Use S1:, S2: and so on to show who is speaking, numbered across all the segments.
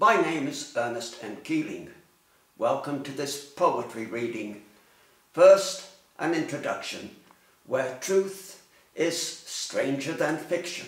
S1: My name is Ernest M. Keeling. Welcome to this poetry reading. First, an introduction, where truth is stranger than fiction.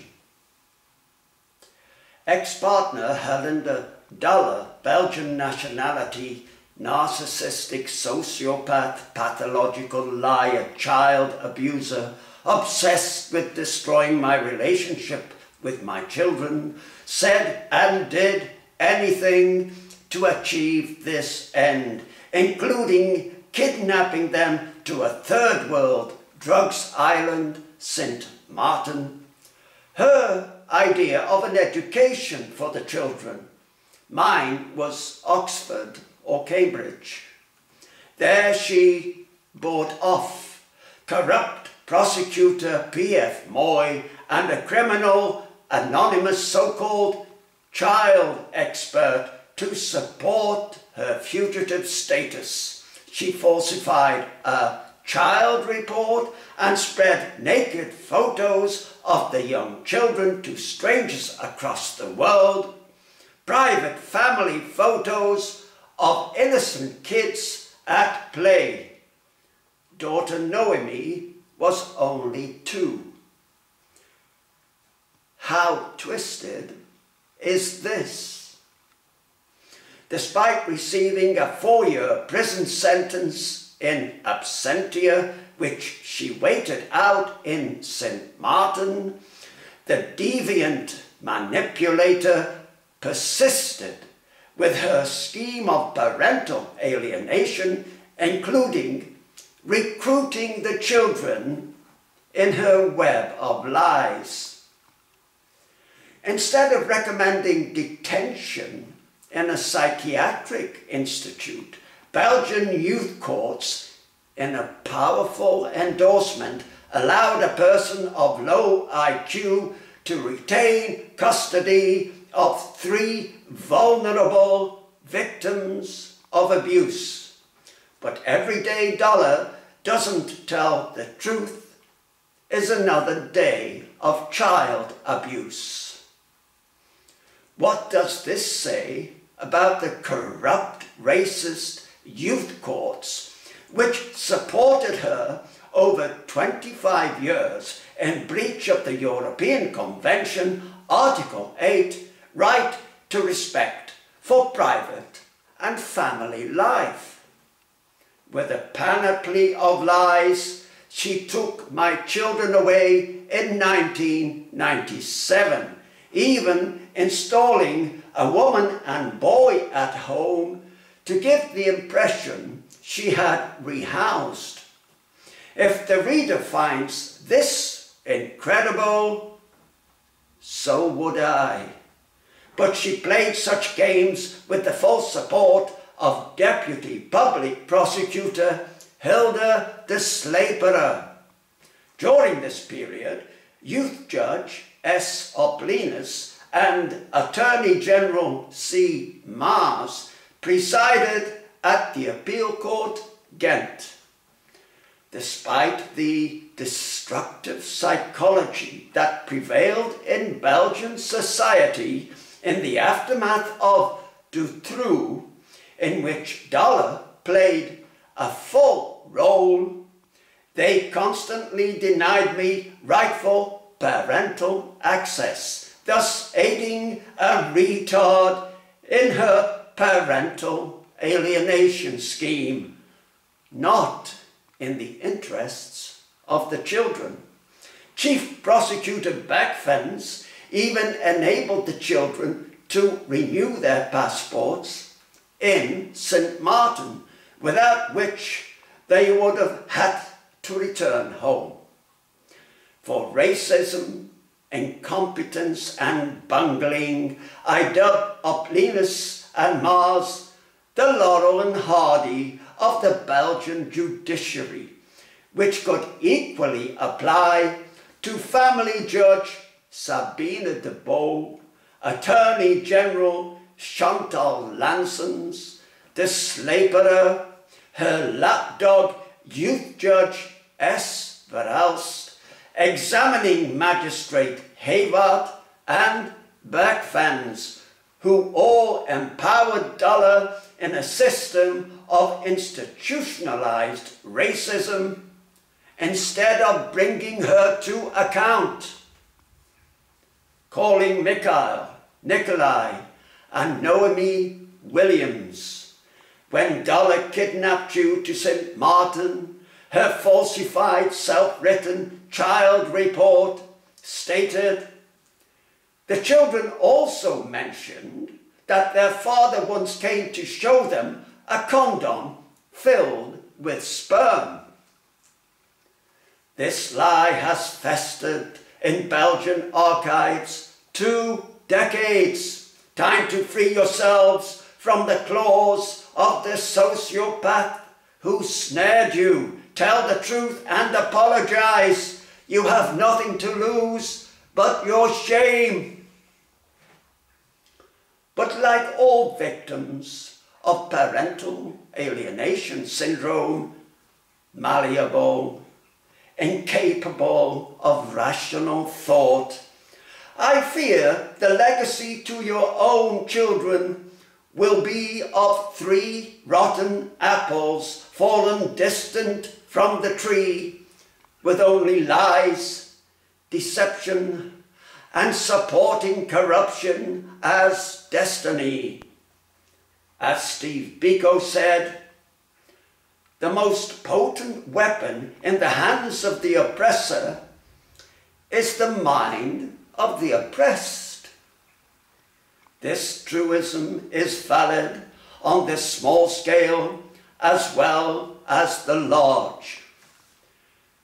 S1: Ex-partner Herlinde DALLE, Belgian nationality, narcissistic, sociopath, pathological liar, child abuser, obsessed with destroying my relationship with my children, said and did anything to achieve this end, including kidnapping them to a third world drugs island, Sint Maarten. Her idea of an education for the children. Mine was Oxford or Cambridge. There she bought off corrupt Prosecutor P, Mooij, and a criminal, anonymous so-called child expert to support her fugitive status. She falsified a child report and spread naked photos of the young children to strangers across the world, private family photos of innocent kids at play. Daughter Noémie was only 2. How twisted is this? Despite receiving a 4-year prison sentence in absentia, which she waited out in Sint Maarten, the deviant manipulator persisted with her scheme of parental alienation, including recruiting the children in her web of lies. Instead of recommending detention in a psychiatric institute, Belgian youth courts, in a powerful endorsement, allowed a person of low IQ to retain custody of 3 vulnerable victims of abuse. But everyday dollar doesn't tell the truth, is another day of child abuse. What does this say about the corrupt, racist youth courts which supported her over 25 years in breach of the European Convention, Article 8, right to respect for private and family life? With a panoply of lies, she took my children away in 1997, even installing a woman and boy at home to give the impression she had rehoused. If the reader finds this incredible, so would I. But she played such games with the full support of Deputy Public Prosecutor Herlinde DALLE. During this period, Youth Judge S. Oplinus and Attorney General C. Maes presided at the Appeal Court, Ghent. Despite the destructive psychology that prevailed in Belgian society in the aftermath of Dutroux, in which DALLE played a full role, they constantly denied me rightful parental access, thus aiding a retard in her parental alienation scheme, not in the interests of the children. Chief Prosecutor Berkvens even enabled the children to renew their passports in Sint Maarten, without which they would have had to return home. For racism, incompetence and bungling, I dub Oplinus and Maes the Laurel and Hardy of the Belgian judiciary, which could equally apply to Family Judge Sabine de Bo, Attorney General Chantal Lanssens, the slaperer, her lapdog Youth Judge S. Verhelst, examining Magistrate Gevaert and Berkvens, who all empowered DALLE in a system of institutionalized racism instead of bringing her to account, calling Mikhail, Nikolai, and Noémie Williams. When DALLE kidnapped you to Sint Maarten, her falsified self-written child report stated, the children also mentioned that their father once came to show them a condom filled with sperm. This lie has festered in Belgian archives 2 decades. Time to free yourselves from the claws of the sociopath who snared you. Tell the truth and apologize. You have nothing to lose but your shame. But like all victims of parental alienation syndrome, malleable, incapable of rational thought, I fear the legacy to your own children will be of 3 rotten apples fallen distant from the tree, with only lies, deception, and supporting corruption as destiny. As Steve Biko said, the most potent weapon in the hands of the oppressor is the mind of the oppressed. This truism is valid on the small scale as well as the large.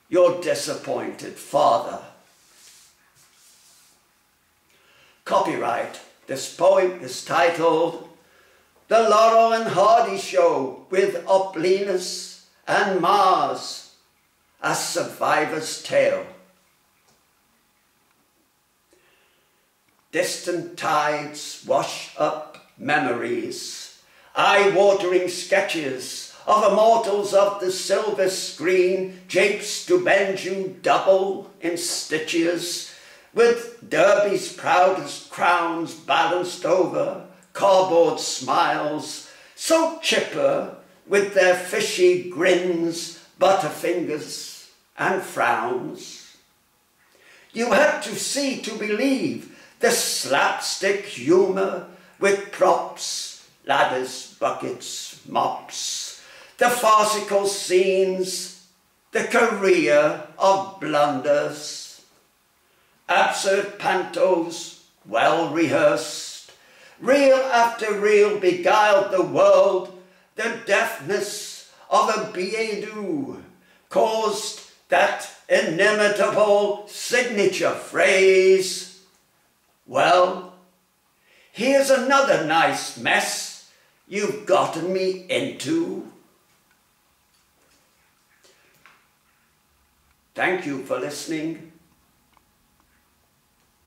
S1: Your disappointed father. Copyright. This poem is titled The Laurel and Hardy Show with Oplinus and Maes, a survivor's tale. Distant tides wash up memories, eye-watering sketches of immortals of the silver screen, japes to bend you double in stitches, with Derby's proudest crowns balanced over cardboard smiles, so chipper with their fishy grins, butterfingers and frowns. You had to see to believe the slapstick humour with props, ladders, buckets, mops, the farcical scenes, the career of blunders, absurd pantos, well rehearsed, reel after reel beguiled the world, the deafness of a billet-doux caused that inimitable signature phrase, well, here's another nice mess you've gotten me into. Thank you for listening.